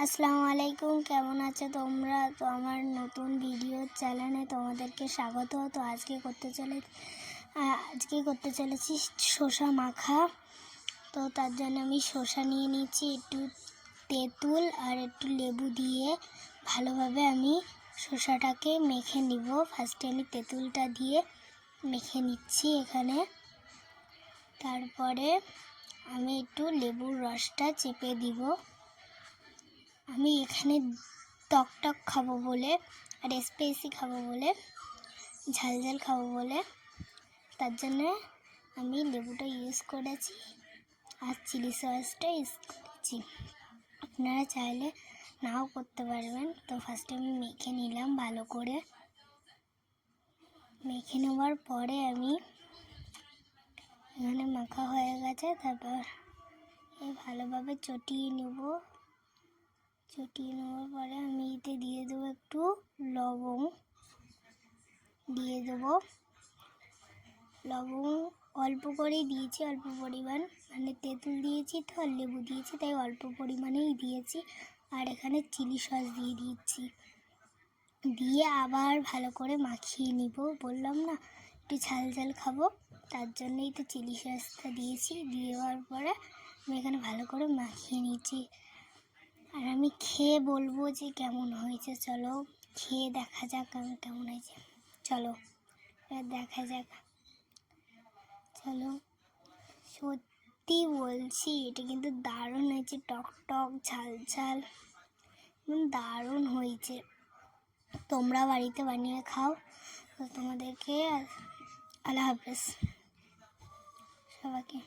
আসসালামু আলাইকুম, কেমন আছো তোমরা? তো আমার নতুন ভিডিও চ্যানেলে তোমাদেরকে স্বাগত। তো আজকে করতে চলেছি শসা মাখা। তো তার জন্য আমি শসা নিয়ে নিচ্ছি, একটু তেঁতুল আর একটু লেবু দিয়ে ভালোভাবে আমি শসাটাকে মেখে নিব। ফার্স্টে আমি তেঁতুলটা দিয়ে মেখে নিচ্ছি এখানে, তারপরে আমি একটু লেবুর রসটা চেপে দিব। আমি এখানে টক খাবো বলে আর স্পাইসি খাবো বলে, ঝাল ঝাল খাবো বলে, তার জন্য আমি লেবুটা ইউজ করেছি আর চিলি সসটা ইউজ করেছি। আপনারা চাইলে নাও করতে পারবেন। তো ফার্স্টে আমি মেখে নিলাম ভালো করে। মেখে নেওয়ার পরে আমি এখানে মাখা হয়ে গেছে, তারপর ভালোভাবে চটিয়ে নেব। চটিয়ে নেওয়ার পরে আমি এতে দিয়ে দেবো একটু লবণ, দিয়ে দেবো লবণ অল্প করেই দিয়েছি, অল্প পরিমাণ, মানে তেঁতুল দিয়েছি তো আর লেবু দিয়েছি, তাই অল্প পরিমাণেই দিয়েছি। আর এখানে চিলি সস দিয়ে দিচ্ছি, দিয়ে আবার ভালো করে মাখিয়ে নিব। বললাম না একটু ঝাল ঝাল খাবো, তার জন্যই তো চিলি সসটা দিয়েছি। দেওয়ার পরে আমি এখানে ভালো করে মাখিয়ে নিচ্ছি। আর আমি খেয়ে বলবো যে কেমন হয়েছে। চলো খেয়ে দেখা যাক কেমন হয়েছে। চলো এবার দেখা যাক। চলো, সত্যি বলছি এটা কিন্তু দারুণ হয়েছে, টক টক ঝাল ঝাল, দারুণ হয়েছে। তোমরা বাড়িতে বানিয়ে খাও। তো তোমাদেরকে আল্লাহ হাফেজ সবাইকে।